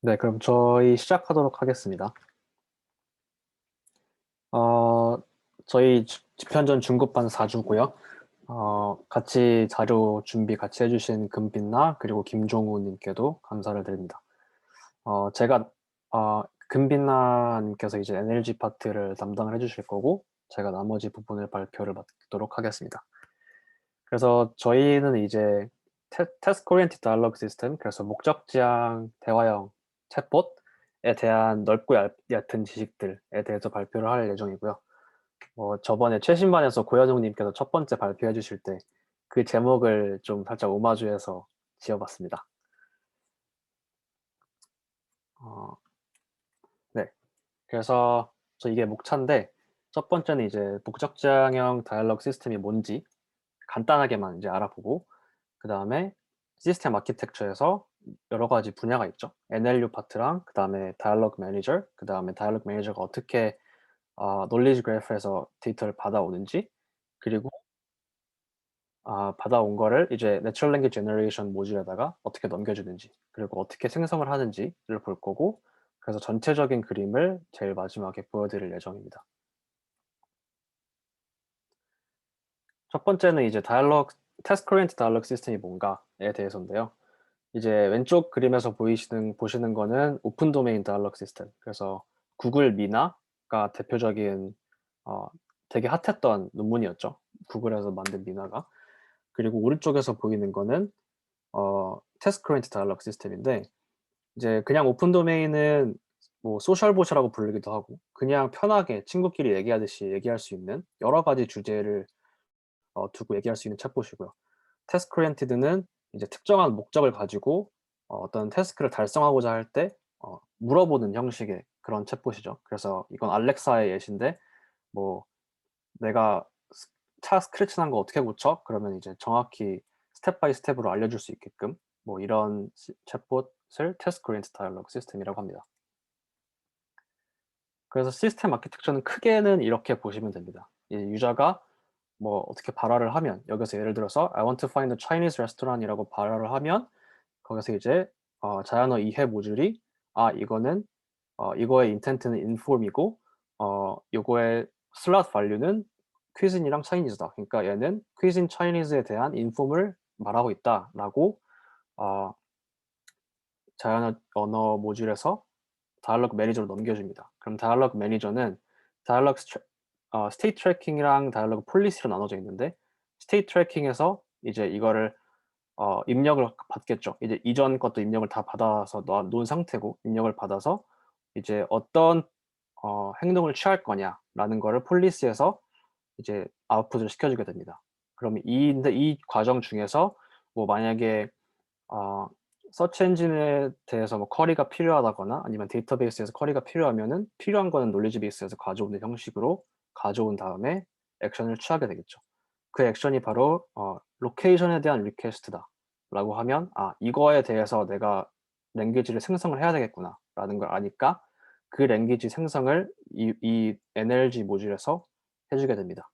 네, 그럼 저희 시작하도록 하겠습니다. 어, 저희 집현전 중급반 4주고요. 같이 자료 준비 같이 해주신 금빛나 그리고 김종우 님께도 감사를 드립니다. 제가 금빛나 님께서 이제 NLG 파트를 담당을 해주실 거고 제가 나머지 부분을 발표를 맡도록 하겠습니다. 그래서 저희는 이제 태스크 오리엔티드 다이얼로그 시스템, 그래서 목적지향 대화형 챗봇에 대한 넓고 얕은 지식들에 대해서 발표를 할 예정이고요. 저번에 최신반에서 고현웅님께서 첫 번째 발표해 주실 때 그 제목을 좀 살짝 오마주해서 지어봤습니다. 어, 네. 그래서 이게 목차인데, 첫 번째는 이제 목적지향형 다이얼로그 시스템이 뭔지 간단하게만 이제 알아보고, 그 다음에 시스템 아키텍처에서 여러 가지 분야가 있죠. NLU 파트랑 그 다음에 다이얼로그 매니저, 그 다음에 다이얼로그 매니저가 어떻게 놀리지 그래프에서 데이터를 받아오는지, 그리고 받아온 거를 이제 Natural Language Generation 모듈에다가 어떻게 넘겨주는지, 그리고 어떻게 생성을 하는지를 볼 거고, 그래서 전체적인 그림을 제일 마지막에 보여드릴 예정입니다. 첫 번째는 이제 태스크 오리엔티드 다이얼로그 시스템이 뭔가에 대해서인데요. 이제 왼쪽 그림에서 보시는 거는 오픈 도메인 다이얼로그 시스템. 그래서 구글 미나가 대표적인 어, 되게 핫했던 논문이었죠. 구글에서 만든 미나가. 그리고 오른쪽에서 보이는 거는 태스크 오리엔티드 다이얼로그 시스템인데, 이제 그냥 오픈 도메인은 뭐 소셜 보시라고 부르기도 하고 그냥 편하게 친구끼리 얘기하듯이 얘기할 수 있는 여러 가지 주제를 두고 얘기할 수 있는 챗봇이고요. 태스크 오리엔티드는 이제 특정한 목적을 가지고 떤 태스크를 달성하고자 할 때 물어보는 형식의 그런 챗봇이죠. 그래서 이건 알렉사의 예시인데, 뭐 내가 차 스크래치 난 거 어떻게 고쳐? 그러면 이제 정확히 스텝 바이 스텝으로 알려줄 수 있게끔 뭐 이런 챗봇을 태스크 오리엔티드 다이얼로그 시스템이라고 합니다. 그래서 시스템 아키텍처는 크게는 이렇게 보시면 됩니다. 이 유저가 뭐 어떻게 발화를 하면, 여기서 예를 들어서 I want to find a Chinese restaurant이라고 발화를 하면 거기서 이제 자연어 이해 모듈이 이거는 이거의 인텐트는 inform이고 요거의 슬롯 밸류는 퀴즈인이랑 차이니즈다. 그러니까 얘는 퀴즈인 차이니즈에 대한 인폼을 말하고 있다라고 어, 자연어 언어 모듈에서 다이얼로그 매니저로 넘겨줍니다. 그럼 다이얼로그 매니저는 다이얼로그 스테이트 트래킹이랑 다이얼로그 폴리시로 나눠져 있는데, 스테이트 트래킹에서 이제 이거를 입력을 받겠죠. 이제 이전 것도 입력을 다 받아서 놓은 상태고, 입력을 받아서 이제 어떤 행동을 취할 거냐라는 거를 폴리시에서 이제 아웃풋을 시켜주게 됩니다. 그럼 이 과정 중에서 뭐 만약에 어, 서치 엔진에 대해서 뭐 쿼리가 필요하다거나 아니면 데이터베이스에서 쿼리가 필요하면은 필요한 거는 놀리지 베이스에서 가져오는 형식으로 가져온 다음에 액션을 취하게 되겠죠. 그 액션이 바로 로케이션에 대한 리퀘스트다 라고 하면 이거에 대해서 내가 랭귀지를 생성을 해야 되겠구나 라는 걸 아니까 그 랭귀지 생성을 이 NLG 모듈에서 해주게 됩니다.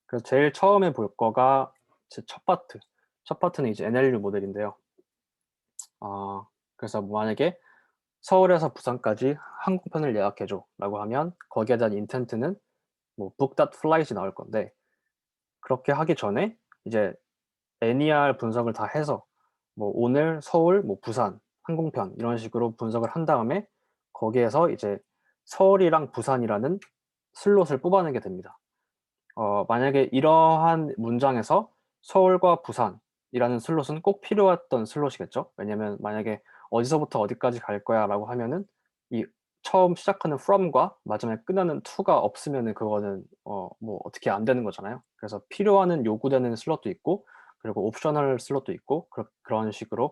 그래서 제일 처음에 볼 거가 제 첫 파트. 첫 파트는 이제 NLU 모델인데요. 그래서 만약에 서울에서 부산까지 항공편을 예약해줘 라고 하면 거기에 대한 인텐트는 뭐 book.flight이 나올 건데, 그렇게 하기 전에 이제 NER 분석을 다 해서 뭐 오늘 서울, 뭐 부산, 항공편 이런 식으로 분석을 한 다음에 거기에서 이제 서울이랑 부산이라는 슬롯을 뽑아내게 됩니다. 만약에 이러한 문장에서 서울과 부산이라는 슬롯은 꼭 필요했던 슬롯이겠죠. 왜냐면 만약에 어디서부터 어디까지 갈 거야 라고 하면은 이 처음 시작하는 from과 마지막에 끝나는 to가 없으면은 그거는 뭐 어떻게 안 되는 거잖아요. 그래서 필요하는 요구되는 슬롯도 있고, 그리고 옵셔널 슬롯도 있고, 그런 식으로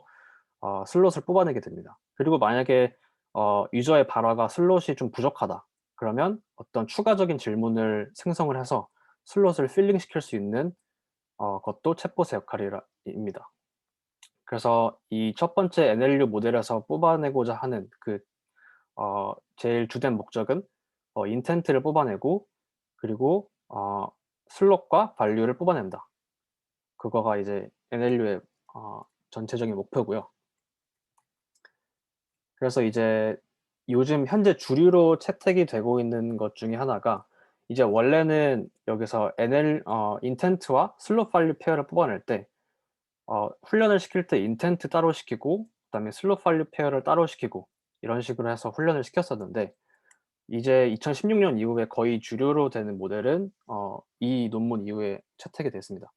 슬롯을 뽑아내게 됩니다. 그리고 만약에 유저의 발화가 슬롯이 좀 부족하다 그러면 어떤 추가적인 질문을 생성을 해서 슬롯을 필링 시킬 수 있는 것도 챗봇의 역할입니다. 그래서 이 첫 번째 NLU 모델에서 뽑아내고자 하는 그 제일 주된 목적은 인텐트를 뽑아내고, 그리고 슬롯과 밸류를 뽑아낸다. 그거가 이제 NLU의 전체적인 목표고요. 그래서 이제 요즘 현재 주류로 채택이 되고 있는 것 중에 하나가 이제 원래는 여기서 intent와 슬롯 value 페어를 뽑아낼 때 훈련을 시킬 때 intent 따로 시키고 그다음에 슬롯 value 페어를 따로 시키고 이런 식으로 해서 훈련을 시켰었는데 이제 2016년 이후에 거의 주류로 되는 모델은 이 논문 이후에 채택이 됐습니다.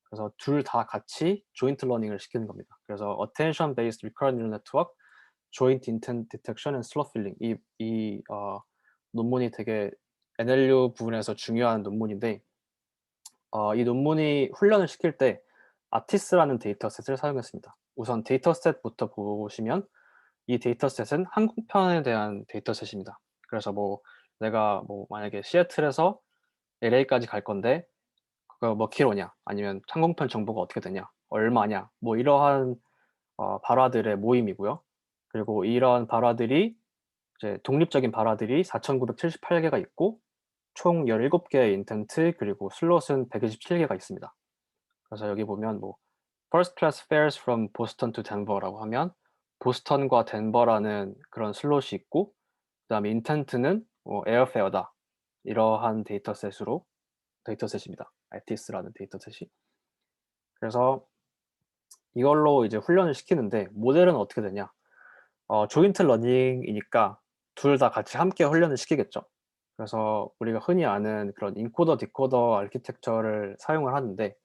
그래서 둘 다 같이 조인트 러닝을 시키는 겁니다. 그래서 attention based recurrent neural network, joint intent detection and slot filling 논문이 되게 NLU 부분에서 중요한 논문인데 이 논문이 훈련을 시킬 때 아티스라는 데이터셋을 사용했습니다. 우선 데이터셋부터 보시면 이 데이터셋은 항공편에 대한 데이터셋입니다. 그래서 뭐 내가 뭐 만약에 시애틀에서 LA까지 갈 건데 그거 몇 킬로냐 아니면 항공편 정보가 어떻게 되냐 얼마냐 뭐 이러한 발화들의 모임이고요. 그리고 이런 발화들이 이제 독립적인 발화들이 4,978개가 있고 총 17개의 인텐트 그리고 슬롯은 127개가 있습니다. 그래서 여기 보면 뭐 first class fares from Boston to Denver라고 하면 보스턴과 덴버라는 그런 슬롯이 있고 그다음에 인텐트는 에어페어다. 이러한 데이터셋입니다. 알티스라는 데이터셋이. 그래서 이걸로 이제 훈련을 시키는데 모델은 어떻게 되냐? 조인트 러닝이니까 둘 다 같이 함께 훈련을 시키겠죠. 그래서 우리가 흔히 아는 그런 인코더 디코더 아키텍처를 사용을 하는데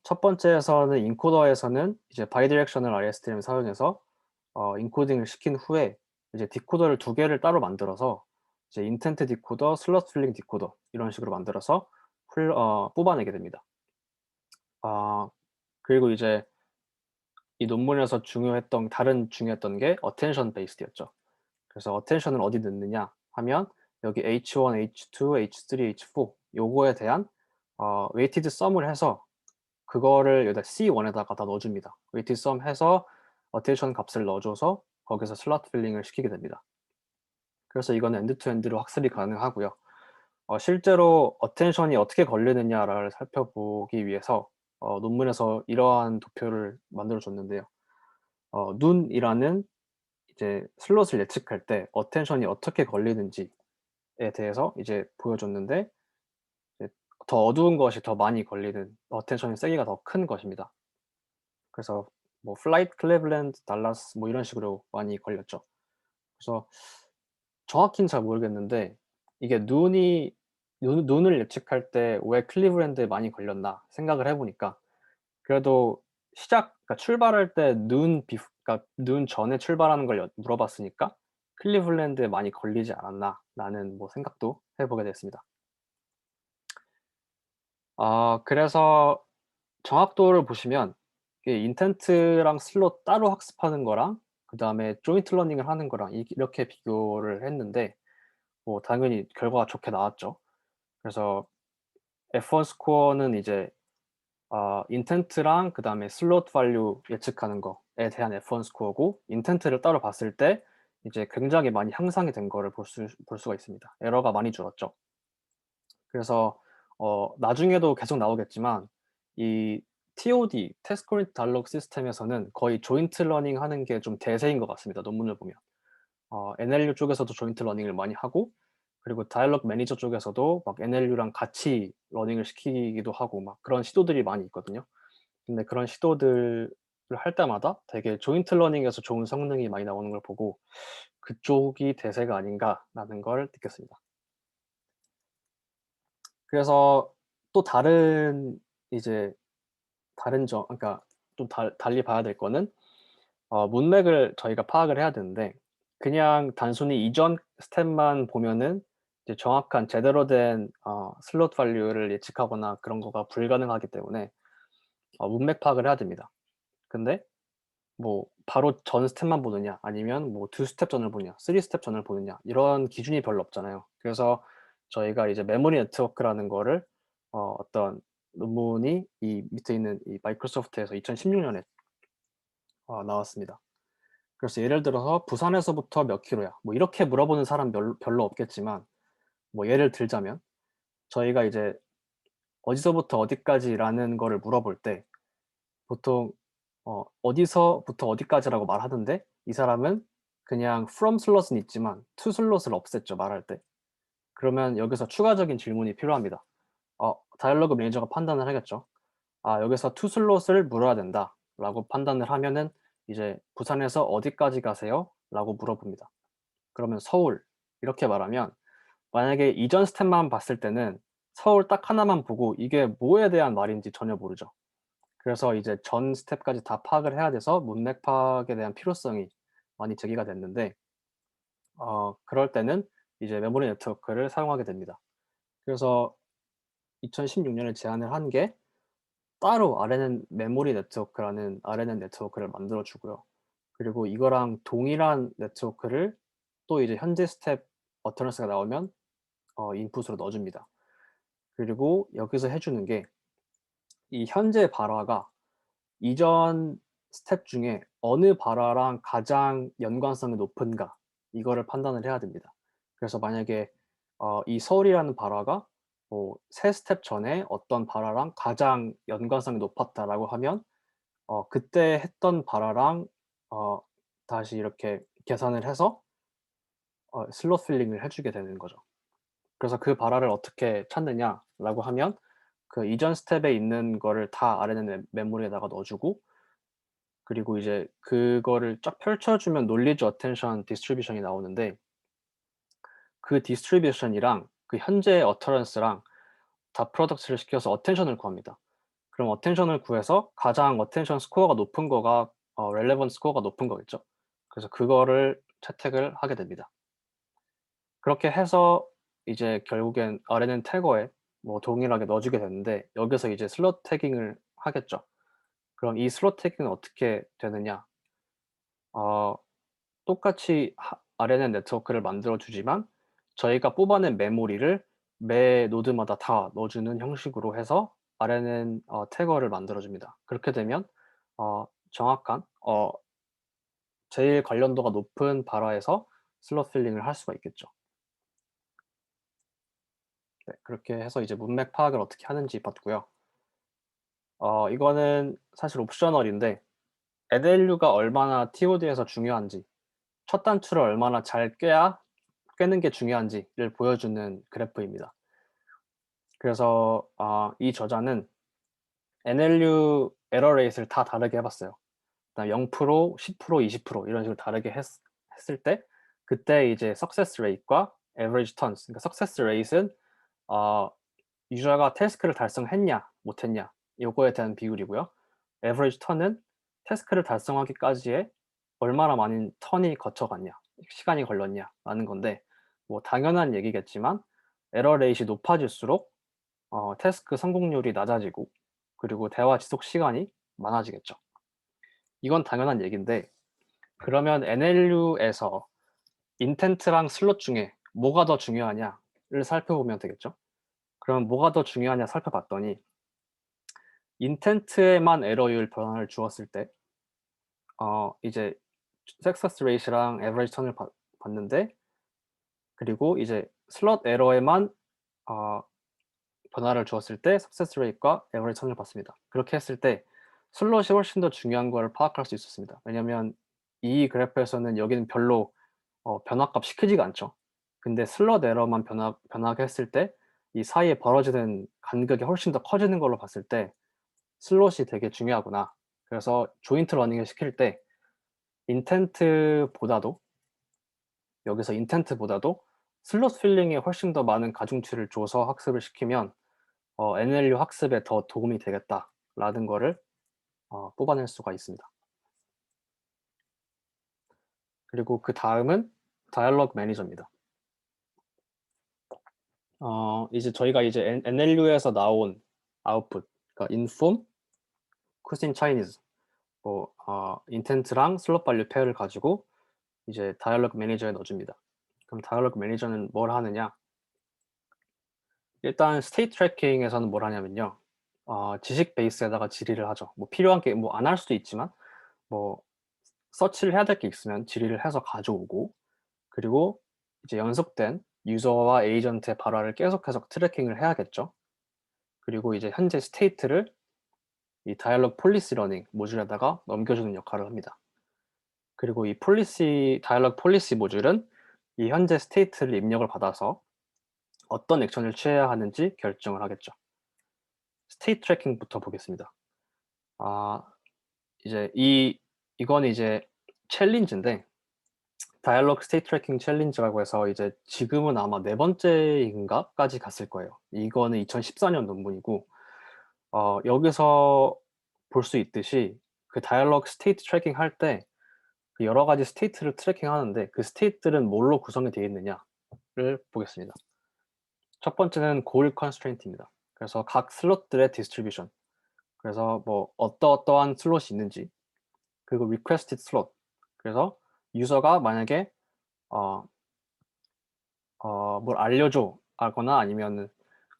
첫 번째에서는 인코더에서는 이제 바이디렉셔널 RSTM을 사용해서 인코딩을 시킨 후에 이제 디코더를 두 개를 따로 만들어서 이제 인텐트 디코더, 슬롯 필링 디코더 이런 식으로 만들어서 뽑아내게 됩니다. 그리고 이제 이 논문에서 다른 중요했던 게 attention based였죠. 그래서 attention을 어디 넣느냐 하면 여기 H1, H2, H3, H4 요거에 대한 weighted sum을 해서 그거를 여기다 C1에다가 다 넣어줍니다. weighted sum 해서 attention 값을 넣어줘서 거기서 슬롯 필링을 시키게 됩니다. 그래서 이거는 엔드투엔드로 학습이 가능하고요. 실제로 attention이 어떻게 걸리느냐를 살펴보기 위해서 논문에서 이러한 도표를 만들어 줬는데요. 눈이라는 이제 슬롯을 예측할 때 attention이 어떻게 걸리는지에 대해서 이제 보여줬는데 이제 더 어두운 것이 더 많이 걸리는 attention의 세기가 더 큰 것입니다. 그래서 뭐 플라이트 클리블랜드, 달라스 뭐 이런 식으로 많이 걸렸죠. 그래서 정확히는 잘 모르겠는데 이게 눈을 예측할 때 왜 클리블랜드에 많이 걸렸나 생각을 해 보니까 그래도 그러니까 출발할 때 그러니까 눈 전에 출발하는 걸 물어봤으니까 '클리블랜드에 많이 걸리지 않았나.'라는 뭐 생각도 해 보게 됐습니다. 그래서 정확도를 보시면 이게 인텐트랑 슬롯 따로 학습하는 거랑 그다음에 조인트 러닝을 하는 거랑 이렇게 비교를 했는데 뭐 당연히 결과가 좋게 나왔죠. 그래서 F1 스코어는 이제 인텐트랑 그다음에 슬롯 밸류 예측하는 거에 대한 F1 스코어고 인텐트를 따로 봤을 때 이제 굉장히 많이 향상이 된 거를 볼 수가 있습니다. 에러가 많이 줄었죠. 그래서 나중에도 계속 나오겠지만 이 TOD (Task Oriented Dialogue) 시스템에서는 거의 조인트 러닝 하는 게 좀 대세인 것 같습니다, 논문을 보면. NLU 쪽에서도 조인트 러닝을 많이 하고 그리고 다이얼로그 매니저 쪽에서도 막 NLU랑 같이 러닝을 시키기도 하고 막 그런 시도들이 많이 있거든요. 근데 그런 시도들을 할 때마다 되게 조인트 러닝에서 좋은 성능이 많이 나오는 걸 보고 '그쪽이 대세가 아닌가.'라는 걸 느꼈습니다. 그래서 또 이제 그러니까 좀 달리 봐야 될 거는 문맥을 저희가 파악을 해야 되는데 그냥 단순히 이전 스텝만 보면은 이제 정확한 제대로 된 슬롯 밸류를 예측하거나 그런 거가 불가능하기 때문에 문맥 파악을 해야 됩니다. 근데 뭐 바로 전 스텝만 보느냐 아니면 뭐 2 스텝 전을 보느냐 3 스텝 전을 보느냐 이런 기준이 별로 없잖아요. 그래서 저희가 이제 메모리 네트워크라는 거를 어떤 논문이 이 밑에 있는 이 마이크로소프트에서 2016 년에 나왔습니다. 그래서 예를 들어서 "부산에서부터 몇 킬로야?" 뭐 이렇게 물어보는 사람 별로 없겠지만 뭐 예를 들자면 저희가 이제 "어디서부터 어디까지?"라는 거를 물어볼 때 보통 어디서부터 어디까지라고 말하는데 이 사람은 그냥 from slot은 있지만 to slot을 없앴죠, 말할 때. 그러면 여기서 추가적인 질문이 필요합니다. 다이얼로그 매니저가 판단을 하겠죠. 여기서 to slot을 물어야 된다라고 판단을 하면은 이제 "부산에서 어디까지 가세요?"라고 물어봅니다. 그러면 "서울." 이렇게 말하면 만약에 이전 스텝만 봤을 때는 서울 딱 하나만 보고 이게 뭐에 대한 말인지 전혀 모르죠. 그래서 이제 전 스텝까지 다 파악을 해야 돼서 문맥 파악에 대한 필요성이 많이 제기가 됐는데 그럴 때는 이제 메모리 네트워크를 사용하게 됩니다. 그래서 2016 년에 제안을 한 게 따로 RNN 메모리 네트워크라는 RNN 네트워크를 만들어 주고요. 그리고 이거랑 동일한 네트워크를 또 이제 현재 스텝 어터넌스가 나오면 인풋으로 넣어 줍니다. 그리고 여기서 해 주는 게 이 현재 발화가 이전 스텝 중에 어느 발화랑 가장 연관성이 높은가 이거를 판단을 해야 됩니다. 그래서 만약에 이 서울이라는 발화가 뭐 세 스텝 전에 어떤 발화랑 가장 연관성이 높았다라고 하면 그때 했던 발화랑 어 다시 이렇게 계산을 해서 슬롯 필링을 해 주게 되는 거죠. 그래서 그 발화를 어떻게 찾느냐라고 하면 그 이전 스텝에 있는 거를 다 RNN 메모리에다가 넣어 주고 그리고 이제 그거를 쫙 펼쳐 주면 knowledge attention distribution이 나오는데 그 distribution이랑 그 현재의 occurrence랑 다 프로덕트를 시켜서 attention을 구합니다. 그럼 attention을 구해서 가장 attention 스코어가 높은 거가 relevant 스코어가 높은 거겠죠. 그래서 그거를 채택을 하게 됩니다. 그렇게 해서 이제 결국엔 RNN 태거에 뭐 동일하게 넣어 주게 되는데 여기서 이제 슬롯 태깅을 하겠죠. 그럼 이 슬롯 태깅은 어떻게 되느냐? 어 똑같이 RNN 네트워크를 만들어 주지만 저희가 뽑아낸 메모리를 매 노드마다 다 넣어 주는 형식으로 해서 RNN 태거를 만들어 줍니다. 그렇게 되면 정확한 제일 관련도가 높은 발화에서 슬롯 필링을 할 수가 있겠죠. 네, 그렇게 해서 이제 문맥 파악을 어떻게 하는지 봤고요. 이거는 사실 옵셔널인데 NLU가 얼마나 TOD에서 중요한지 첫 단추를 얼마나 잘 꿰는 게 중요한지를 보여주는 그래프입니다. 그래서 이 저자는 NLU 에러 레이트를 다 다르게 해 봤어요. 그다음에 0% 10% 20% 이런 식으로 다르게 했을 때 그때 이제 석세스 레이트과 에버리지 턴스 그러니까 석세스 레이트는 어 유저가 태스크를 달성했냐 못했냐 요거에 대한 비율이고요. 에버리지 턴은 태스크를 달성하기까지에 얼마나 많은 턴이 거쳐갔냐, 시간이 걸렸냐라는 건데 뭐 당연한 얘기겠지만 에러 레이트이 높아질수록 태스크 성공률이 낮아지고 그리고 대화 지속 시간이 많아지겠죠. 이건 당연한 얘기인데 그러면 NLU에서 인텐트랑 슬롯 중에 뭐가 더 중요하냐를 살펴보면 되겠죠. 그럼 뭐가 더 중요하냐 살펴봤더니 인텐트에만 에러율 변화를 주었을 때 이제 सक्세스 레이트랑 에버리지 턴을 봤는데 그리고 이제 슬롯 에러에만 어 변화를 주었을 때 석세스 레이트과 에버리지 턴을 봤습니다. 그렇게 했을 때 슬롯이 훨씬 더 중요한 걸 파악할 수 있었습니다. 왜냐면 이 그래프에서는 여기는 별로 변화값 시키지가 않죠. 근데 슬롯 에러만 변하게 했을 때 이 사이에 벌어지는 간극이 훨씬 더 커지는 걸로 봤을 때 '슬롯이 되게 중요하구나.' 그래서 조인트 러닝을 시킬 때 인텐트보다도 여기서 인텐트보다도 슬롯 필링에 훨씬 더 많은 가중치를 줘서 학습을 시키면 NLU 학습에 더 도움이 되겠다라는 거를 뽑아낼 수가 있습니다. 그리고 그다음은 다이얼로그 매니저입니다. 이제 저희가 이제 NLU에서 나온 아웃풋 그러니까 inform, cuisine Chinese 뭐 인텐트랑 슬롯 발류 페어를 가지고 이제 다이얼로그 매니저에 넣어 줍니다. 그럼 다이얼로그 매니저는 뭘 하느냐? 일단 스테이트 트래킹에서는 뭘 하냐면요. 지식 베이스에다가 질의를 하죠. 뭐 필요한 게 뭐 안 할 수도 있지만 뭐 서치를 해야 될 게 있으면 질의를 해서 가져오고 그리고 이제 연속된 유저와 에이전트의 발화를 계속해서 트래킹을 해야겠죠. 그리고 이제 현재 스테이트를 이 다이얼로그 폴리시 러닝 모듈에다가 넘겨주는 역할을 합니다. 그리고 이 다이얼로그 폴리시 모듈은 이 현재 스테이트를 입력을 받아서 어떤 액션을 취해야 하는지 결정을 하겠죠. 스테이트 트래킹부터 보겠습니다. 이제 이건 이제 챌린지인데, 다이얼로그 스테이트 트래킹 챌린지라고 해서 이제 지금은 아마 4번째인가까지 갔을 거예요. 이거는 2014년 논문이고, 여기서 볼 수 있듯이 그 다이얼로그 스테이트 트래킹 할 때 그 여러 가지 스테이트를 트래킹 하는데, 그 스테이트들은 뭘로 구성이 되어 있느냐를 보겠습니다. 첫 번째는 goal constraint입니다. 그래서 각 슬롯들의 디스트리뷰션. 그래서 뭐 어떠한 슬롯이 있는지, 그리고 requested slot. 그래서 유저가 만약에 뭘 알려줘 하거나 아니면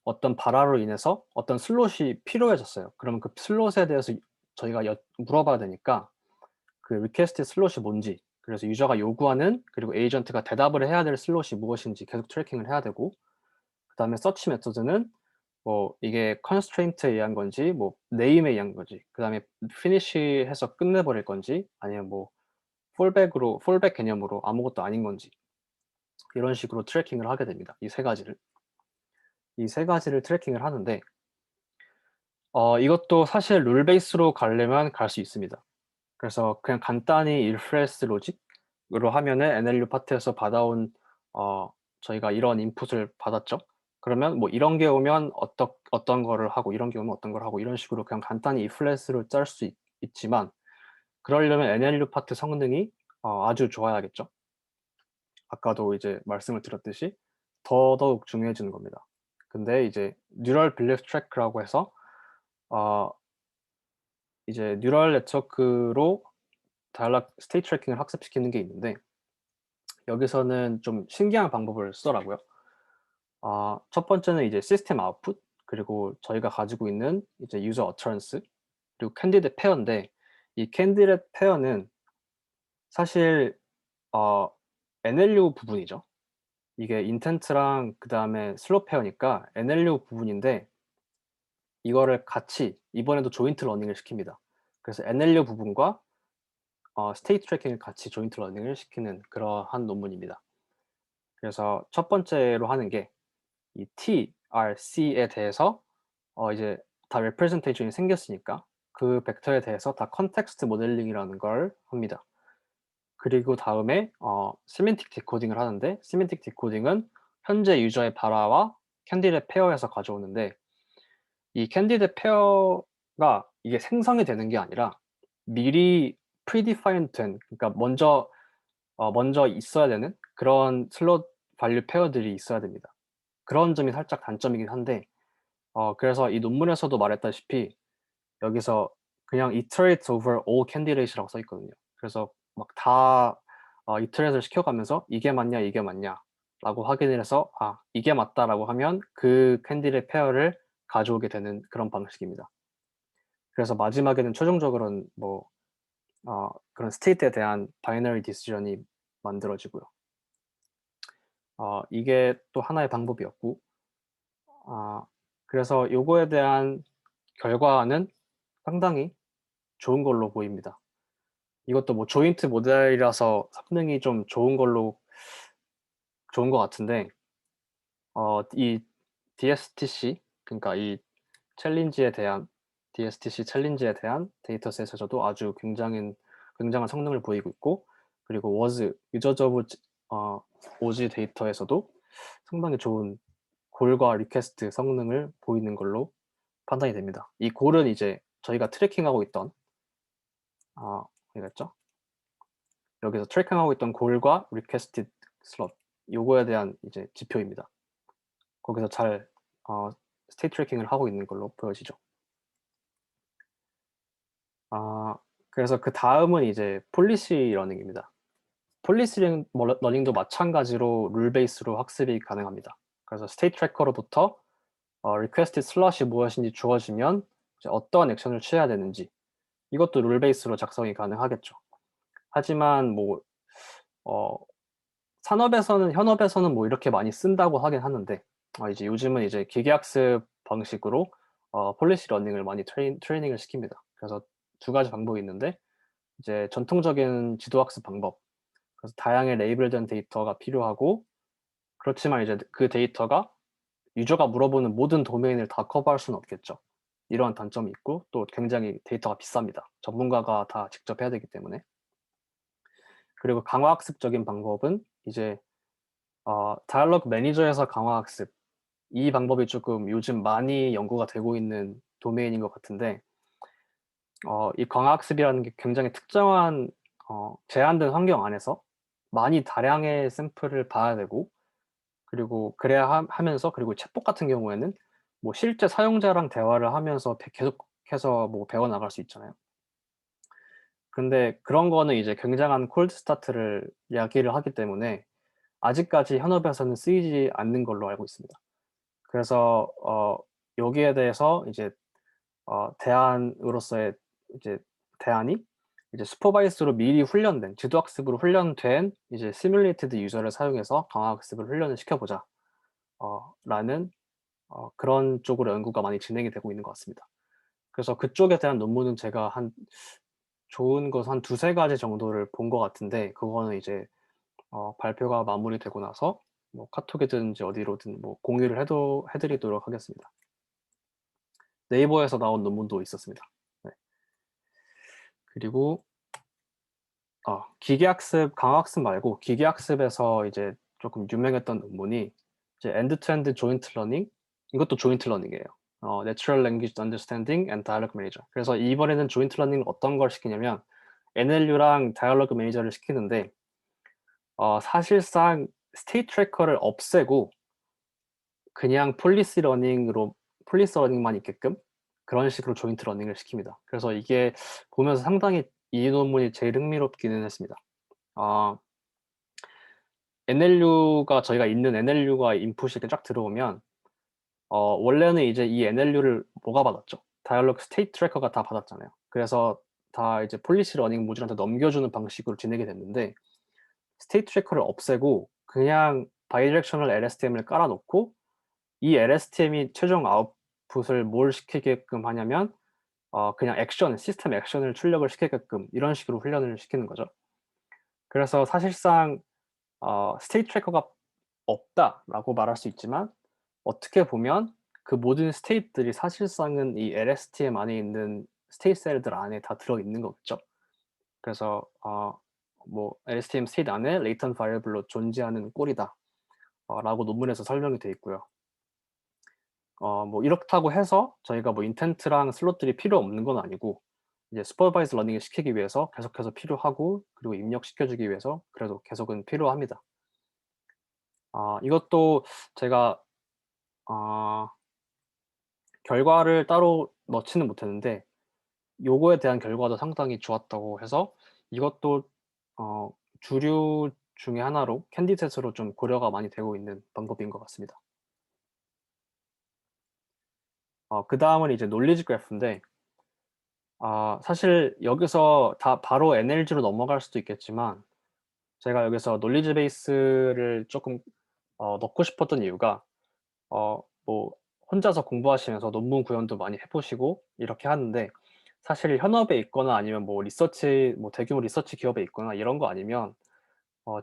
어떤 발화로 인해서 어떤 슬롯이 필요해졌어요. 그러면 그 슬롯에 대해서 저희가 물어봐야 되니까 그 requested 슬롯이 뭔지, 그래서 유저가 요구하는, 그리고 에이전트가 대답을 해야 될 슬롯이 무엇인지 계속 트래킹을 해야 되고, 그 다음에 서치 메서드는 뭐 이게 constraint에 의한 건지, 뭐 name에 의한 건지, 그 다음에 finish해서 끝내버릴 건지, 아니면 뭐 fallback 개념으로 아무것도 아닌 건지, 이런 식으로 트래킹을 하게 됩니다. 이 세 가지를 트래킹을 하는데, 이것도 사실 룰 베이스로 가려면 갈 수 있습니다. 그래서 그냥 간단히 일프레스 로직으로 하면은 NLU 파트에서 받아온 저희가 이런 인풋을 받았죠. 그러면 뭐 이런 게 오면 어떤 거를 하고, 이런 게 오면 어떤 걸 하고, 이런 식으로 그냥 간단히 ifless로 짤 수 있지만, 그러려면 NLU 파트 성능이 아주 좋아야겠죠. 아까도 이제 말씀을 드렸듯이 더더욱 중요해지는 겁니다. 근데 이제 뉴럴 빌리프 트래크라고 해서 이제 뉴럴 네트워크로 다이얼로그 스테이트 트래킹을 학습시키는 게 있는데, 여기서는 좀 신기한 방법을 쓰더라고요. 첫 번째는 이제 시스템 아웃풋, 그리고 저희가 가지고 있는 이제 유저 어처런스, 그리고 캔디데이트 페어인데, 이 캔디데이트 페어는 사실 NLU 부분이죠. 이게 인텐트랑 그 다음에 슬롯 페어니까 NLU 부분인데, 이거를 같이 이번에도 조인트 러닝을 시킵니다. 그래서 NLU 부분과 스테이트 트래킹을 같이 조인트 러닝을 시키는 그러한 논문입니다. 그래서 첫 번째로 하는 게 이 TRC에 대해서 이제 다 representation이 생겼으니까 그 벡터에 대해서 다 컨텍스트 모델링이라는 걸 합니다. 그리고 다음에 semantic 디코딩을 하는데, semantic 디코딩은 현재 유저의 발화와 캔디데이트 페어에서 가져오는데, 이 캔디데이트 페어가 이게 생성이 되는 게 아니라 미리 predefined 된, 그러니까 먼저 있어야 되는 그런 슬롯 밸류 페어들이 있어야 됩니다. 그런 점이 살짝 단점이긴 한데, 그래서 이 논문에서도 말했다시피 여기서 그냥 iterate over all candidates라고 써 있거든요. 그래서 막 다 iterate를 시켜가면서 이게 맞냐 이게 맞냐라고 확인을 해서 이게 맞다라고 하면 그 캔디데이트 페어를 가져오게 되는 그런 방식입니다. 그래서 마지막에는 최종적으로는 뭐 그런 스테이트에 대한 바이너리 디시전이 만들어지고요. 이게 또 하나의 방법이었고, 그래서 요거에 대한 결과는 상당히 좋은 걸로 보입니다. 이것도 뭐 조인트 모델이라서 성능이 좀 좋은 것 같은데, 이 DSTC, 그러니까 이 DSTC 챌린지에 대한 데이터셋에서도 아주 굉장한 성능을 보이고 있고, 그리고 유저즈 오브 오지 데이터에서도 상당히 좋은 골과 리퀘스트 성능을 보이는 걸로 판단이 됩니다. 이 골은 이제 저희가 트래킹하고 있던 어디갔죠? 여기서 트래킹하고 있던 골과 리퀘스트 슬롯, 요거에 대한 이제 지표입니다. 거기서 잘 스테이트 트래킹을 하고 있는 걸로 보여지죠. 그래서 그 다음은 이제 폴리시 러닝입니다. 폴리시 러닝도 마찬가지로 룰 베이스로 학습이 가능합니다. 그래서 스테이트 트래커로부터 리퀘스트 슬롯이 무엇인지 주어지면 이제 어떠한 액션을 취해야 되는지, 이것도 룰 베이스로 작성이 가능하겠죠. 하지만 뭐 현업에서는 뭐 이렇게 많이 쓴다고 하긴 하는데, 이제 요즘은 이제 기계학습 방식으로 폴리시 러닝을 많이 트레이닝을 시킵니다. 그래서 두 가지 방법이 있는데 이제 전통적인 지도학습 방법, 그래서 다양하게 레이블된 데이터가 필요하고 그렇지만 이제 그 데이터가 유저가 물어보는 모든 도메인을 다 커버할 수는 없겠죠. 이러한 단점이 있고 또 굉장히 데이터가 비쌉니다. 전문가가 다 직접 해야 되기 때문에. 그리고 강화학습적인 방법은 이제 다이얼로그 매니저에서 강화학습, 이 방법이 조금 요즘 많이 연구가 되고 있는 도메인인 것 같은데 이 강화학습이라는 게 굉장히 특정한 제한된 환경 안에서 많이 다량의 샘플을 봐야 되고 그리고 그래야 하면서 그리고 챗봇 같은 경우에는 뭐 실제 사용자랑 대화를 하면서 계속해서 뭐 배워 나갈 수 있잖아요. 근데 그런 거는 이제 굉장한 콜드 스타트를 이야기를 하기 때문에 아직까지 현업에서는 쓰이지 않는 걸로 알고 있습니다. 그래서 여기에 대해서 이제 대안으로서의 이제 대안이 이제 슈퍼바이스로 미리 훈련된 지도학습으로 훈련된 이제 시뮬레이티드 유저를 사용해서 강화학습을 훈련을 시켜보자 라는 그런 쪽으로 연구가 많이 진행이 되고 있는 것 같습니다. 그래서 그쪽에 대한 논문은 제가 한 좋은 것 한 두세 가지 정도를 본 것 같은데 그거는 이제 발표가 마무리되고 나서 뭐 카톡이든지 어디로든 뭐 공유를 해 드리도록 하겠습니다. 네이버에서 나온 논문도 있었습니다. 네. 그리고 기계학습, 강화학습 말고 기계학습에서 이제 조금 유명했던 논문이 이제 엔드 투 엔드 조인트 러닝, 이것도 조인트 러닝이에요. Natural Language Understanding and Dialogue Manager. 그래서 이번에는 조인트 러닝을 어떤 걸 시키냐면 NLU랑 다이얼로그 매니저를 시키는데 사실상 스테이트 트래커를 없애고 그냥 폴리스 러닝만 있게끔 그런 식으로 조인트 러닝을 시킵니다. 그래서 이게 보면서 상당히 이 논문이 제일 흥미롭기는 했습니다. NLU가 저희가 있는 NLU가 인풋이 이렇게 쫙 들어오면 원래는 이제 이 NLU를 뭐가 받았죠? 다이얼로그 스테이트 트래커가 다 받았잖아요. 그래서 다 이제 폴리시 러닝 모듈한테 넘겨주는 방식으로 진행이 됐는데 스테이트 트래커를 없애고 그냥 바이디렉셔널 LSTM을 깔아 놓고 이 LSTM이 최종 아웃풋을 뭘 시키게끔 하냐면 그냥 시스템 액션을 출력을 시키게끔 이런 식으로 훈련을 시키는 거죠. 그래서 사실상 스테이트 트래커가 없다라고 말할 수 있지만 어떻게 보면 그 모든 스테이트들이 사실상은 이 LSTM 안에 있는 스테이트 셀들 안에 다 들어있는 거겠죠. 그래서 뭐 LSTM 스테이트 안에 레이턴트 바리어블로 존재하는 꼴이다 라고 논문에서 설명이 돼 있고요. 뭐 이렇다고 해서 저희가 뭐 인텐트랑 슬롯들이 필요 없는 건 아니고 이제 슈퍼바이즈 러닝을 시키기 위해서 계속해서 필요하고 그리고 입력시켜 주기 위해서 그래도 계속은 필요합니다. 이것도 제가 결과를 따로 넣지는 못했는데 요거에 대한 결과도 상당히 좋았다고 해서 이것도 어 주류 중에 하나로 캔디셋으로 좀 고려가 많이 되고 있는 방법인 것 같습니다. 그다음은 이제 논리지 그래프인데 사실 여기서 다 바로 NLG로 넘어갈 수도 있겠지만 제가 여기서 논리지 베이스를 쪼끔 넣고 싶었던 이유가 뭐 혼자서 공부하시면서 논문 구현도 많이 해 보시고 이렇게 하는데 사실 현업에 있거나 아니면 뭐 대규모 리서치 기업에 있거나 이런 거 아니면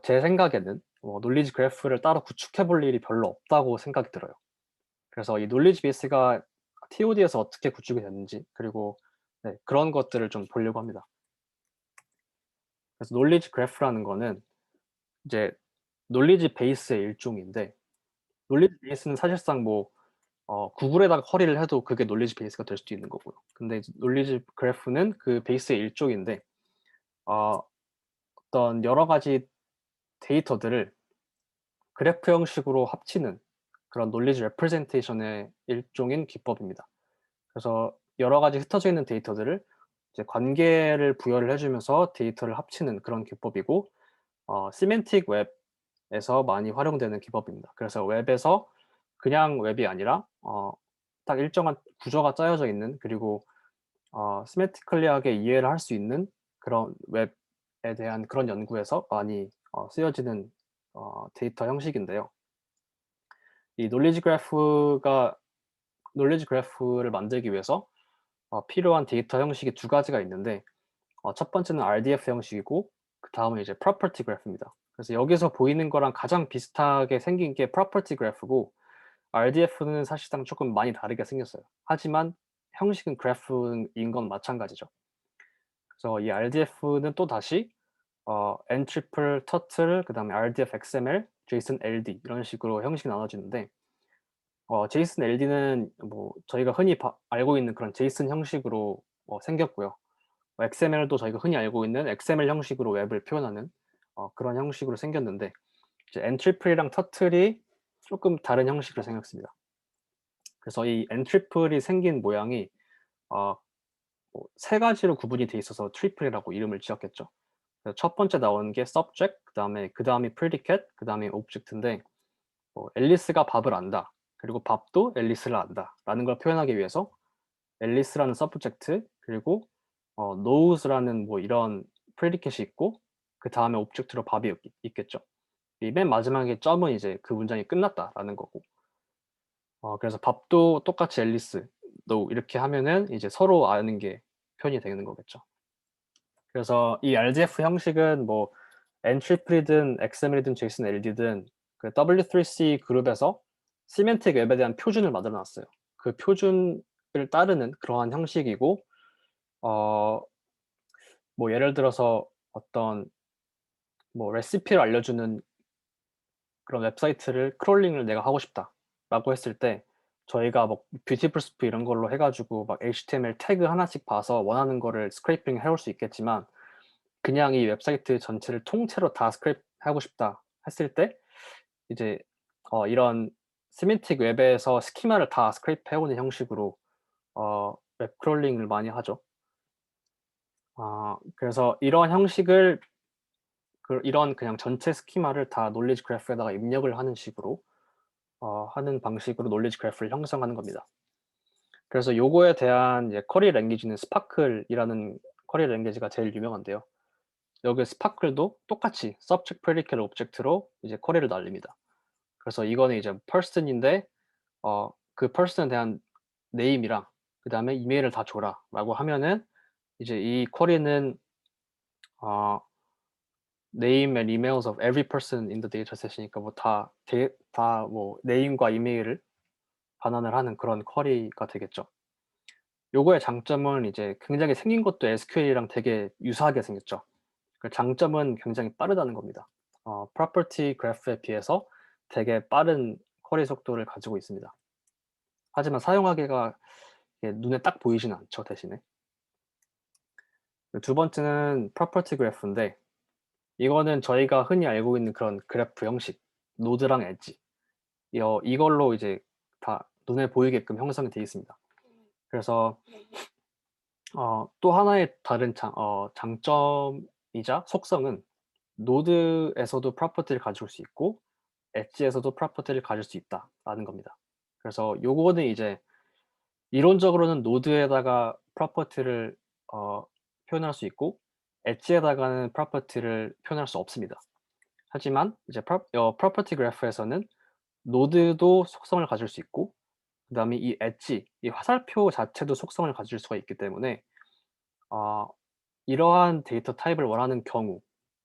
제 생각에는 논리지 그래프를 따로 구축해 볼 일이 별로 없다고 생각이 들어요. 그래서 이 논리지 베이스가 TOD에서 어떻게 구축이 됐는지 그리고 네 그런 것들을 좀 보려고 합니다. 그래서 논리지 그래프라는 거는 이제 논리지 베이스의 일종인데 논리지 베이스는 사실상 뭐 구글에다가 쿼리를 해도 그게 논리지 베이스가 될 수도 있는 거고요. 근데 이제 논리지 그래프는 그 베이스의 일종인데 어 어떤 여러 가지 데이터들을 그래프 형식으로 합치는 그런 논리지 레프레젠테이션의 일종인 기법입니다. 그래서 여러 가지 흩어져 있는 데이터들을 이제 관계를 부여를 해 주면서 데이터를 합치는 그런 기법이고 시멘틱 웹에서 많이 활용되는 기법입니다. 그래서 웹에서 그냥 웹이 아니라 딱 일정한 구조가 짜여져 있는 그리고 시멘티컬리하게 이해를 할 수 있는 그런 웹에 대한 그런 연구에서 많이 쓰여지는 데이터 형식인데요. 이 논리지 그래프가 놀리지 그래프를 만들기 위해서 필요한 데이터 형식이 두 가지가 있는데 첫 번째는 RDF 형식이고 그다음은 이제 property graph입니다. 그래서 여기서 보이는 거랑 가장 비슷하게 생긴 게 property graph고 RDF는 사실상 조금 많이 다르게 생겼어요. 하지만 형식은 그래프인 건 마찬가지죠. 그래서 이 RDF는 또다시 엔트리플, 터틀, 그다음에 RDF XML, JSON LD 이런 식으로 형식이 나눠지는데 JSON LD는 뭐 저희가 흔히 알고 있는 그런 JSON 형식으로 생겼고요. XML도 저희가 흔히 알고 있는 XML 형식으로 웹을 표현하는 그런 형식으로 생겼는데 이제 엔트리플이랑 터틀이 조금 다른 형식으로 생겼습니다. 그래서 이 엔트리플이 생긴 모양이 어 세 가지로 구분이 돼 있어서 트리플이라고 이름을 지었겠죠. 그래서 첫 번째 나오는 게 subject, 그다음이 predicate, 그다음에 object인데 앨리스가 밥을 안다. 그리고 밥도 앨리스를 안다라는 걸 표현하기 위해서 앨리스라는 subject 그리고 knows라는 뭐 이런 predicate이 있고 그다음에 object로 밥이 있겠죠. 이 맨 마지막에 점은 이제 그 문장이 끝났다라는 거고. 그래서 밥도 똑같이 앨리스, know 이렇게 하면은 이제 서로 아는 게 표현이 되는 거겠죠. 그래서 이 RDF 형식은 뭐 엔트리플이든 XML이든 JSON LD든 그 W3C 그룹에서 시멘틱 웹에 대한 표준을 만들어 놨어요. 그 표준을 따르는 그러한 형식이고 어 뭐 예를 들어서 어떤 뭐 레시피를 알려주는 그런 웹사이트를 크롤링을 내가 하고 싶다라고 했을 때 저희가 뭐 뷰티풀 스프 이런 걸로 해 가지고 막 HTML 태그 하나씩 봐서 원하는 거를 스크래핑 해올 수 있겠지만 그냥 이 웹사이트 전체를 통째로 다 스크랩하고 싶다 했을 때 이제 이런 시멘틱 웹에서 스키마를 다 스크랩해 오는 형식으로 웹 크롤링을 많이 하죠. 그래서 이런 형식을 이런 그냥 전체 스키마를 다 놀리지 그래프에다가 입력을 하는 식으로 하는 방식으로 놀리지 그래프를 형성하는 겁니다. 그래서 요거에 대한 이제 쿼리 랭귀지는 스파클이라는 쿼리 랭귀지가 제일 유명한데요. 여기 스파클도 똑같이 subject, predicate, object로 이제 쿼리를 날립니다. 그래서 이거는 이제 person인데 그 person에 대한 name이랑 그다음에 이메일을 다 줘라라고 하면은 이제 이 쿼리는 어 name and emails of every person in the dataset이니까 뭐 다 뭐 name과 이메일을 반환을 하는 그런 쿼리가 되겠죠. 요거의 장점은 이제 굉장히 생긴 것도 SQL이랑 되게 유사하게 생겼죠. 그 장점은 굉장히 빠르다는 겁니다. property graph에 비해서 되게 빠른 쿼리 속도를 가지고 있습니다. 하지만 사용하기가 눈에 딱 보이지는 않죠, 대신에. 두 번째는 property graph인데 이거는 저희가 흔히 알고 있는 그런 그래프 형식, 노드랑 엣지 이걸로 이제 다 눈에 보이게끔 형성이 되어 있습니다. 그래서 또 하나의 다른 장점이자 속성은 노드에서도 프로퍼티를 가질 수 있고 엣지에서도 프로퍼티를 가질 수 있다라는 겁니다. 그래서 요거는 이제 이론적으로는 노드에다가 프로퍼티를 표현할 수 있고 엣지에다가는 프로퍼티를 표현할 수 없습니다. 하지만 이제 프로퍼티 그래프에서는 노드도 속성을 가질 수 있고 그다음에 이 엣지, 이 화살표 자체도 속성을 가질 수가 있기 때문에 어 이러한 데이터 타입을 원하는 경우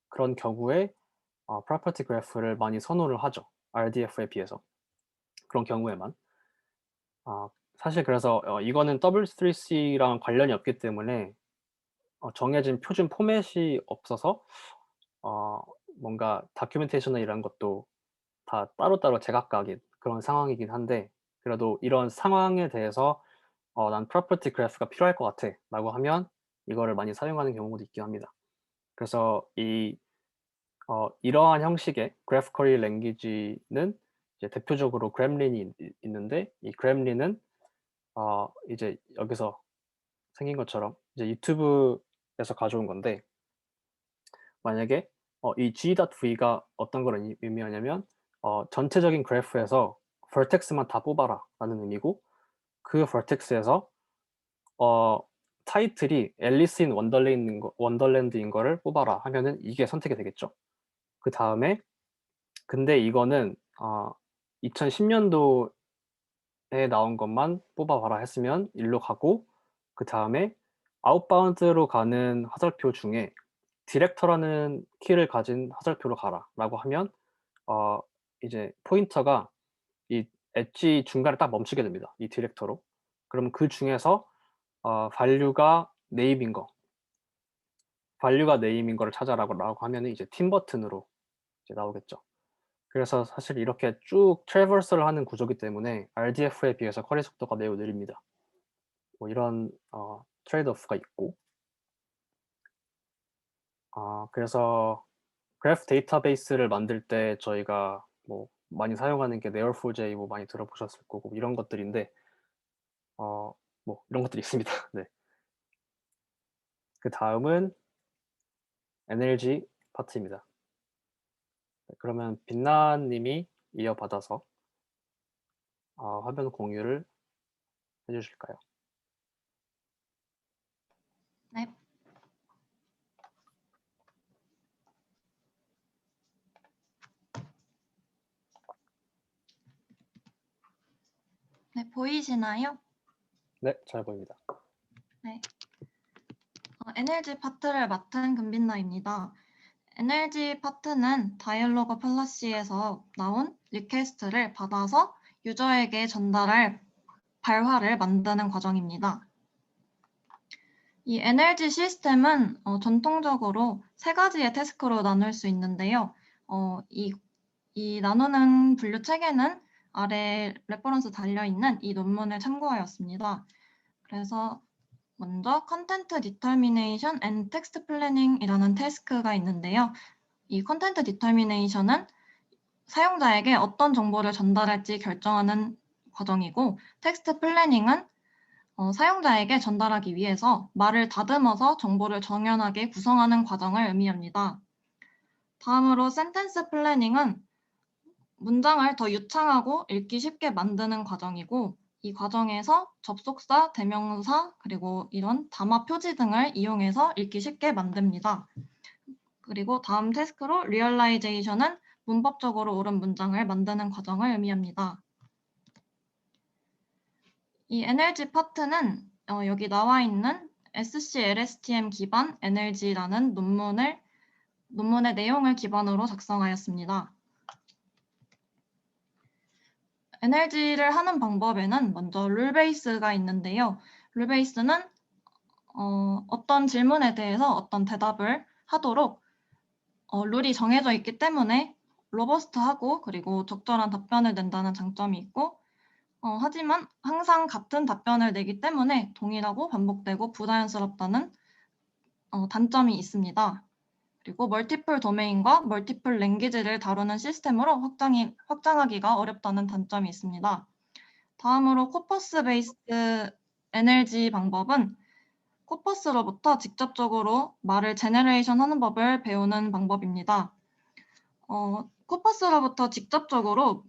그런 경우에 property graph를 많이 선호를 하죠, RDF에 비해서. 그런 경우에만. 사실 그래서 이거는 W3C랑 관련이 없기 때문에 정해진 표준 포맷이 없어서 어 뭔가 다큐멘테이션이나 이런 것도 다 따로따로 제각각인 그런 상황이긴 한데 그래도 이런 상황에 대해서 "난 property graph가 필요할 것 같아."라고 하면 이거를 많이 사용하는 경우도 있긴 합니다. 그래서 이러한 형식의 graph query 랭귀지는 이제 대표적으로 gremlin이 있는데 이 gremlin은 이제 여기서 생긴 것처럼 이제 유튜브에서 가져온 건데 만약에 이 G.V가 어떤 걸 의미하냐면 전체적인 그래프에서 vertex만 다 뽑아라라는 의미고 그 vertex에서 어 타이틀이 앨리스 인 원더랜드인 거를 뽑아라 하면은 이게 선택이 되겠죠. 그다음에 근데 이거는 2010년도 나온 것만 뽑아봐라 했으면 일로 가고 그 다음에 아웃바운드로 가는 화살표 중에 디렉터라는 키를 가진 화살표로 가라라고 하면 이제 포인터가 이 엣지 중간에 딱 멈추게 됩니다. 이 디렉터로. 그러면 그 중에서 value가 name인 거, value가 name인 거를 찾아라고 하면은 이제 팀 버튼으로 이제 나오겠죠. 그래서 사실 이렇게 쭉 트래버스를 하는 구조이기 때문에 RDF에 비해서 쿼리 속도가 매우 느립니다. 뭐 이런 트레이드 오프가 있고 그래서 그래프 데이터베이스를 만들 때 저희가 뭐 많이 사용하는 게 Neo4j 뭐 많이 들어보셨을 거고 이런 것들인데 뭐 이런 것들이 있습니다. 네. 그 다음은 NLG 파트입니다. 네, 그러면 빛나님이 이어받아서 화면 공유를 해주실까요? 네. 네, 보이시나요? 네, 잘 보입니다. 네. NLG 파트를 맡은 금빛나입니다. NLG 파트는 다이얼로그 팔라시에서 나온 리퀘스트를 받아서 유저에게 전달할 발화를 만드는 과정입니다. 이 NLG 시스템은 전통적으로 세 가지의 태스크로 나눌 수 있는데요. 이 나누는 분류 체계는 아래 레퍼런스 달려있는 이 논문을 참고하였습니다. 그래서 먼저 Content Determination and Text Planning이라는 태스크가 있는데요. 이 Content Determination은 사용자에게 어떤 정보를 전달할지 결정하는 과정이고 텍스트 플래닝은 사용자에게 전달하기 위해서 말을 다듬어서 정보를 정연하게 구성하는 과정을 의미합니다. 다음으로 센텐스 플래닝은 문장을 더 유창하고 읽기 쉽게 만드는 과정이고 이 과정에서 접속사, 대명사, 그리고 이런 담화 표지 등을 이용해서 읽기 쉽게 만듭니다. 그리고 다음 태스크로 리얼라이제이션은 문법적으로 옳은 문장을 만드는 과정을 의미합니다. 이 NLG 파트는 여기 나와 있는 SC-LSTM 기반 NLG라는 논문의 내용을 기반으로 작성하였습니다. NLG를 하는 방법에는 먼저 룰 베이스가 있는데요. 룰 베이스는 어떤 질문에 대해서 어떤 대답을 하도록 룰이 정해져 있기 때문에 로버스트하고 그리고 적절한 답변을 낸다는 장점이 있고 하지만 항상 같은 답변을 내기 때문에 동일하고 반복되고 부자연스럽다는 단점이 있습니다. 그리고 멀티플 도메인과 멀티플 랭귀지를 다루는 시스템으로 확장하기가 어렵다는 단점이 있습니다. 다음으로 코퍼스 베이스드 NLG 방법은 코퍼스로부터 직접적으로 말을 제너레이션 하는 법을 배우는 방법입니다. 코퍼스로부터 직접적으로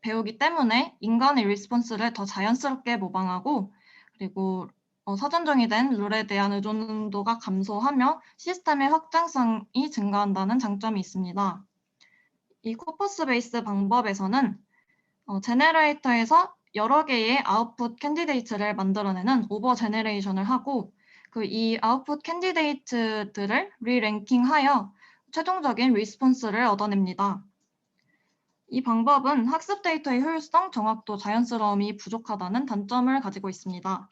배우기 때문에 인간의 리스폰스를 더 자연스럽게 모방하고 그리고 사전 정의된 룰에 대한 의존도가 감소하며 시스템의 확장성이 증가한다는 장점이 있습니다. 이 코퍼스 베이스 방법에서는 제네레이터에서 여러 개의 아웃풋 캔디데이트를 만들어내는 오버 제네레이션을 하고 이 아웃풋 캔디데이트들을 리랭킹하여 최종적인 리스폰스를 얻어냅니다. 이 방법은 학습 데이터의 효율성, 정확도, 자연스러움이 부족하다는 단점을 가지고 있습니다.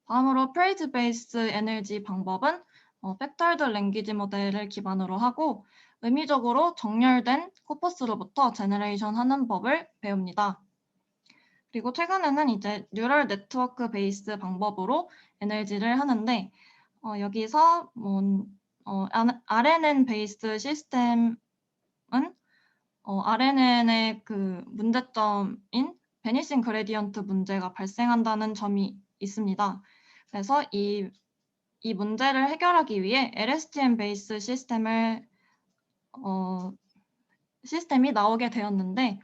다음으로 프레이즈 베이스 NLG 방법은 팩터드 랭귀지 모델을 기반으로 하고 의미적으로 정렬된 코퍼스로부터 제너레이션 하는 법을 배웁니다. 그리고 최근에는 이제 뉴럴 네트워크 베이스 방법으로 NLG를 하는데 여기서 RNN 베이스 시스템은 RNN의 그 문제점인 베니싱 그레디언트 문제가 발생한다는 점이 있습니다. 그래서 이 문제를 해결하기 위해 LSTM 베이스 시스템이 나오게 되었는데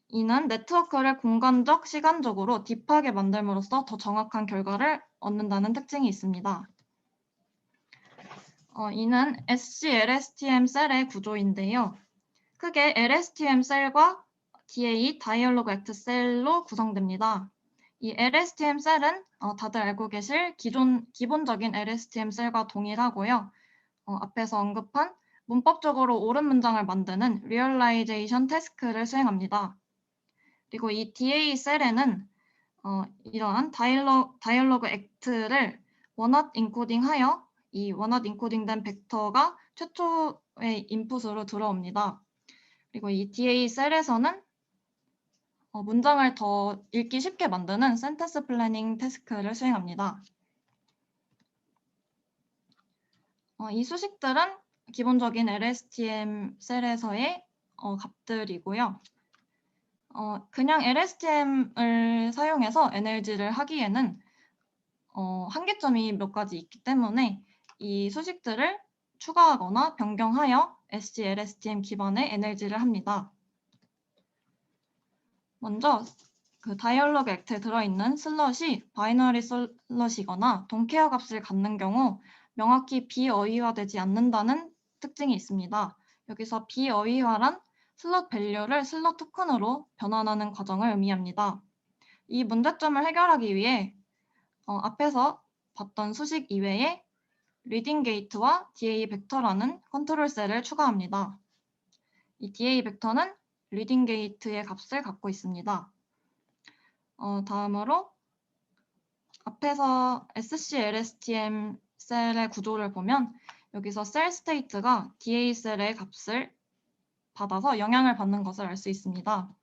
이는 네트워크를 공간적, 시간적으로 딥하게 만들므로써 더 정확한 결과를 얻는다는 특징이 있습니다. 이는 SC-LSTM 셀의 구조인데요. 크게 LSTM 셀과 DA 다이얼로그 액트 셀로 구성됩니다. 이 LSTM 셀은 다들 알고 계실 기본적인 LSTM 셀과 동일하고요. 앞에서 언급한 문법적으로 옳은 문장을 만드는 리얼라이제이션 태스크를 수행합니다. 그리고 이 DA 셀에는 이러한 다이얼로그 액트를 원핫 인코딩하여 이 원핫 인코딩된 벡터가 최초의 인풋으로 들어옵니다. 그리고 이 DA 셀에서는 문장을 더 읽기 쉽게 만드는 센텐스 플래닝 태스크를 수행합니다. 이 수식들은 기본적인 LSTM 셀에서의 값들이고요. 그냥 LSTM을 사용해서 NLG를 하기에는 한계점이 몇 가지 있기 때문에 이 수식들을 추가하거나 변경하여 SGLSTM 기반의 NLG를 합니다. 먼저 그 다이얼로그 액트에 들어있는 슬럿이 바이너리 슬럿이거나 돈케어 값을 갖는 경우 명확히 비어휘화되지 않는다는 특징이 있습니다. 여기서 비어휘화란 슬롯 밸류를 슬롯 토큰으로 변환하는 과정을 의미합니다. 이 문제점을 해결하기 위해 앞에서 봤던 수식 이외에 리딩 게이트와 DA 벡터라는 컨트롤 셀을 추가합니다. 이 DA 벡터는 리딩 게이트의 값을 갖고 있습니다. 다음으로 앞에서 SCLSTM 셀의 구조를 보면 여기서 셀 스테이트가 DA 셀의 값을 받아서 영향을 받는 것을 알 수 있습니다.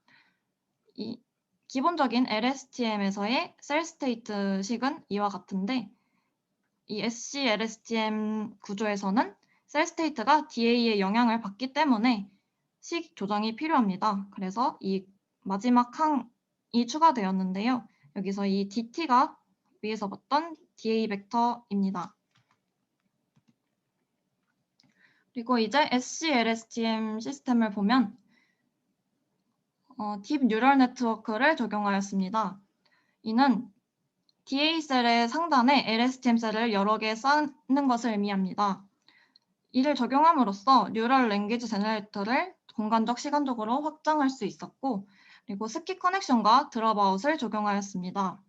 이 기본적인 LSTM에서의 셀 스테이트 식은 이와 같은데 이 SCLSTM 구조에서는 셀 스테이트가 DA의 영향을 받기 때문에 식 조정이 필요합니다. 그래서 이 마지막 항이 추가되었는데요. 여기서 이 DT가 위에서 봤던 DA 벡터입니다. 그리고 이제 SCLSTM 시스템을 보면 딥 뉴럴 네트워크를 적용하였습니다. 이는 DA 셀의 상단에 LSTM 셀을 여러 개 쌓는 것을 의미합니다. 이를 적용함으로써 뉴럴 랭귀지 제너레이터를 공간적, 시간적으로 확장할 수 있었고 그리고 스키 커넥션과 드롭아웃을 적용하였습니다.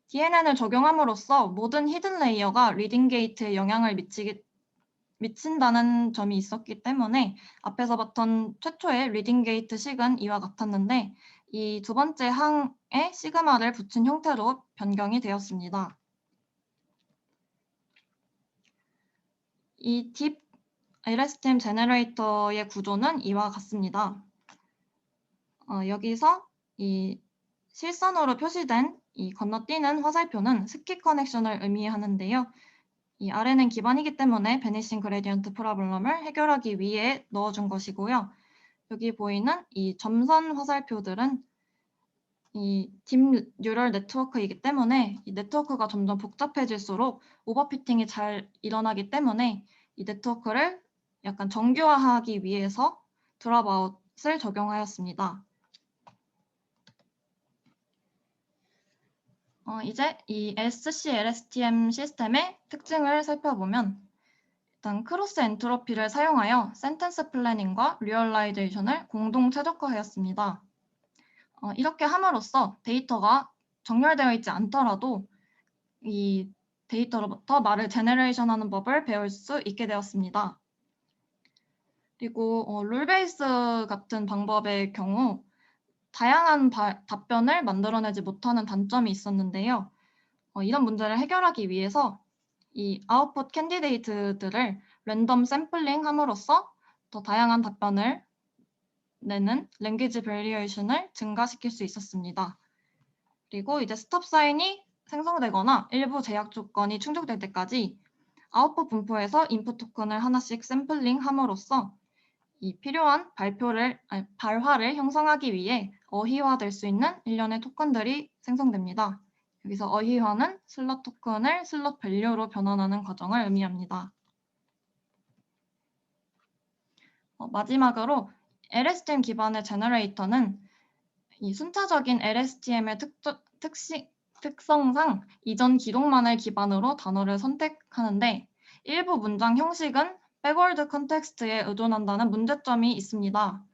DNN을 적용함으로써 모든 히든 레이어가 리딩 게이트에 영향을 미친다는 점이 있었기 때문에 앞에서 봤던 최초의 리딩 게이트 식은 이와 같았는데 이 두 번째 항에 시그마를 붙인 형태로 변경이 되었습니다. 이 딥 LSTM 제너레이터의 구조는 이와 같습니다. 여기서 이 실선으로 표시된 이 건너뛰는 화살표는 스키 커넥션을 의미하는데요. 이 아래는 기반이기 때문에 베니싱 그레디언트 프로블럼을 해결하기 위해 넣어준 것이고요. 여기 보이는 이 점선 화살표들은 이 딥 뉴럴 네트워크이기 때문에 이 네트워크가 점점 복잡해질수록 오버피팅이 잘 일어나기 때문에 이 네트워크를 약간 정교화하기 위해서 드롭아웃을 적용하였습니다. 이제 이 SCLSTM 시스템의 특징을 살펴보면 일단 크로스 엔트로피를 사용하여 센텐스 플래닝과 리얼라이제이션을 공동 최적화하였습니다. 이렇게 함으로써 데이터가 정렬되어 있지 않더라도 이 데이터로부터 말을 제너레이션하는 법을 배울 수 있게 되었습니다. 그리고 룰 베이스 같은 방법의 경우 다양한 답변을 만들어내지 못하는 단점이 있었는데요. 이런 문제를 해결하기 위해서 이 아웃풋 캔디데이트들을 랜덤 샘플링 함으로써 더 다양한 답변을 내는 랭귀지 베리에이션을 증가시킬 수 있었습니다. 그리고 이제 스톱 사인이 생성되거나 일부 제약 조건이 충족될 때까지 아웃풋 분포에서 인풋 토큰을 하나씩 샘플링 함으로써 이 필요한 발화를 형성하기 위해 어휘화될 수 있는 일련의 토큰들이 생성됩니다. 여기서 어휘화는 슬롯 토큰을 슬롯 밸류로 변환하는 과정을 의미합니다. 마지막으로 LSTM 기반의 제너레이터는 이 순차적인 LSTM의 특성상 이전 기록만을 기반으로 단어를 선택하는데 일부 문장 형식은 백월드 컨텍스트에 의존한다는 문제점이 있습니다.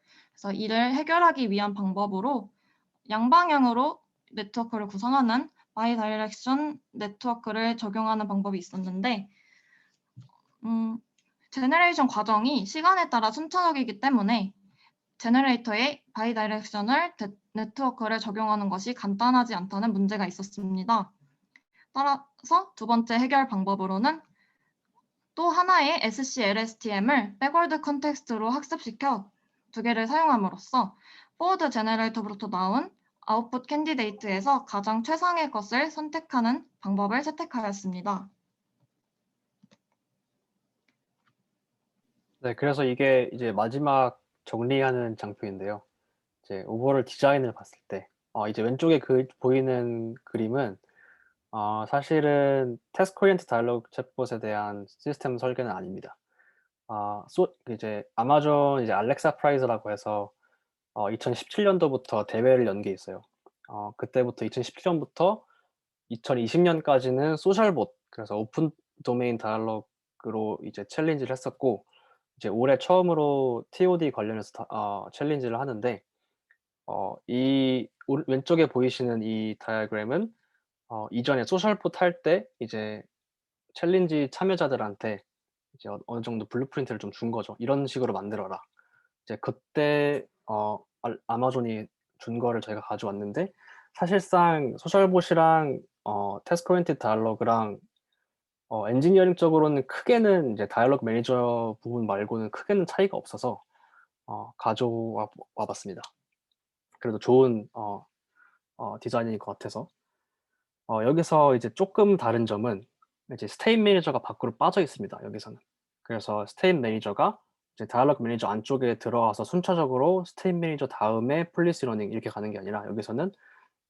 그래서 이를 해결하기 위한 방법으로 양방향으로 네트워크를 구성하는 바이다이렉션 네트워크를 적용하는 방법이 있었는데 제너레이션 과정이 시간에 따라 순차적이기 때문에 제너레이터에 바이다이렉셔널 네트워크를 적용하는 것이 간단하지 않다는 문제가 있었습니다. 따라서 두 번째 해결 방법으로는 또 하나의 SC-LSTM을 백월드 컨텍스트로 학습시켜 두 개를 사용함으로써 포워드 제너레이터부터 나온 아웃풋 캔디데이트에서 가장 최상의 것을 선택하는 방법을 채택하였습니다. 네, 그래서 이게 이제 마지막 정리하는 장표인데요. 이제 오버롤 디자인을 봤을 때, 이제 왼쪽에 보이는 그림은 사실은 태스크 오리엔트 다이얼로그 챗봇에 대한 시스템 설계는 아닙니다. 이제 아마존 이제 알렉사 프라이즈라고 해서 2017년도부터 대회를 연 게 있어요. 그때부터 2017년부터 2020년까지는 소셜봇, 그래서 오픈 도메인 다이얼로그로 이제 챌린지를 했었고, 이제 올해 처음으로 TOD 관련해서 챌린지를 하는데, 왼쪽에 보이시는 이 다이어그램은 이전에 소셜봇 할 때 이제 챌린지 참여자들한테 이제 어느 정도 블루프린트를 좀 준 거죠. "이런 식으로 만들어라." 이제 그때 아마존이 준 거를 저희가 가져왔는데, 사실상 소셜봇이랑 태스크 오리엔티드 다이얼로그랑 엔지니어링적으로는 크게는 이제 다이얼로그 매니저 부분 말고는 크게는 차이가 없어서 가져와 봤습니다. 그래도 좋은 디자인인 것 같아서. 여기서 이제 쪼끔 다른 점은 이제 스테이트 매니저가 밖으로 빠져 있습니다, 여기서는. 그래서 스테이트 매니저가 이제 다이얼로그 매니저 안쪽에 들어가서 순차적으로 스테이트 매니저 다음에 폴리시 러닝 이렇게 가는 게 아니라, 여기서는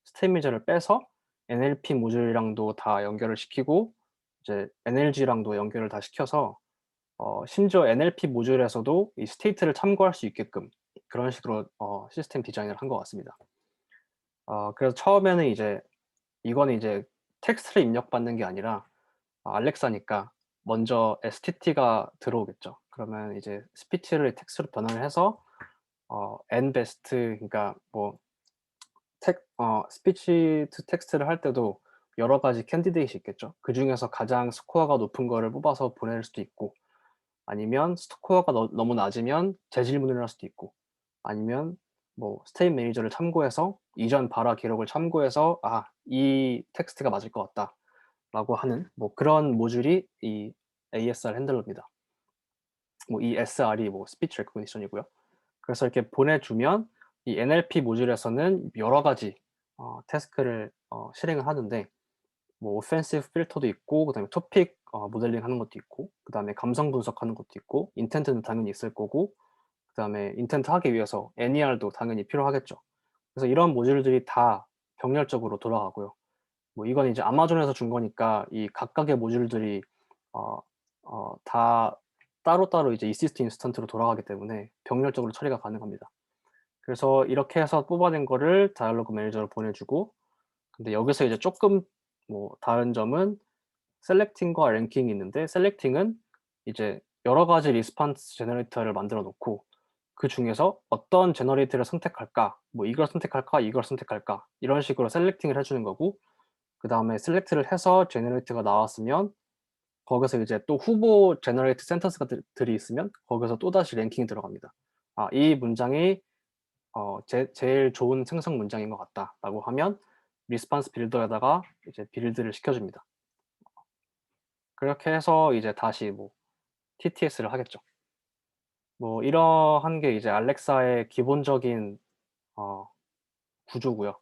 스테이트 매니저를 빼서 NLP 모듈이랑도 다 연결을 시키고 이제 NLG랑도 연결을 다 시켜서 심지어 NLP 모듈에서도 이 스테이트를 참고할 수 있게끔 그런 식으로 시스템 디자인을 한 것 같습니다. 그래서 처음에는 이거는 이제 텍스트를 입력받는 게 아니라 알렉사니까 먼저 STT가 들어오겠죠. 그러면 이제 스피치를 텍스트로 변환을 해서 nbest, 그러니까 뭐 스피치 투 텍스트를 할 때도 여러 가지 캔디데이트이 있겠죠. 그중에서 가장 스코어가 높은 거를 뽑아서 보낼 수도 있고, 아니면 스코어가 너무 낮으면 재질문을 할 수도 있고, 아니면 뭐 스테이트 매니저를 참고해서 이전 발화 기록을 참고해서 '아, 이 텍스트가 맞을 것 같다.'라고 하는 뭐 그런 모듈이 이 ASR 핸들러입니다. 뭐 이 SR이 뭐 스피치 레코그니션이고요. 그래서 이렇게 보내주면 이 NLP 모듈에서는 여러 가지 태스크를 실행을 하는데, 뭐 오펜시브 필터도 있고, 그다음에 토픽 모델링 하는 것도 있고, 그다음에 감성 분석하는 것도 있고, 인텐트는 당연히 있을 거고, 그다음에 인텐트 하기 위해서 NER도 당연히 필요하겠죠. 그래서 이런 모듈들이 다 병렬적으로 돌아가고요. 뭐 이건 이제 아마존에서 준 거니까 이 각각의 모듈들이 어 다 따로따로 이제 이시스트 인스턴트로 돌아가기 때문에 병렬적으로 처리가 가능합니다. 그래서 이렇게 해서 뽑아낸 거를 다이얼로그 매니저로 보내주고, 근데 여기서 이제 쪼끔 뭐 다른 점은 셀렉팅과 랭킹이 있는데, 셀렉팅은 이제 여러 가지 리스폰스 제너레이터를 만들어 놓고 그중에서 '어떤 제너레이터를 선택할까? 뭐 이걸 선택할까? 이걸 선택할까?' 이런 식으로 셀렉팅을 해 주는 거고, 그다음에 셀렉트를 해서 제너레이터가 나왔으면 거기서 이제 또 후보 제너레이트 센텐스가 들이 있으면 거기서 또다시 랭킹이 들어갑니다. '아, 이 문장이 제일 좋은 생성 문장인 것 같다.'라고 하면 리스폰스 빌더에다가 이제 빌드를 시켜 줍니다. 그렇게 해서 이제 다시 뭐 TTS를 하겠죠. 뭐 이러한 게 이제 알렉사의 기본적인 어 구조고요.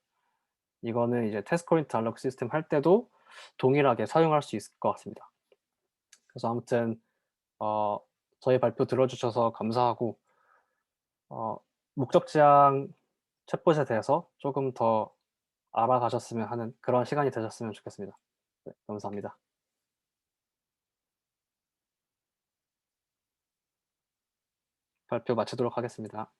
이거는 이제 태스크 오리엔티드 다이얼로그 시스템 할 때도 동일하게 사용할 수 있을 것 같습니다. 그래서 아무튼 어 저희 발표 들어 주셔서 감사하고, 어 목적 지향 챗봇에 대해서 쪼금 더 알아가셨으면 하는 그런 시간이 되셨으면 좋겠습니다. 네, 감사합니다. 발표 마치도록 하겠습니다.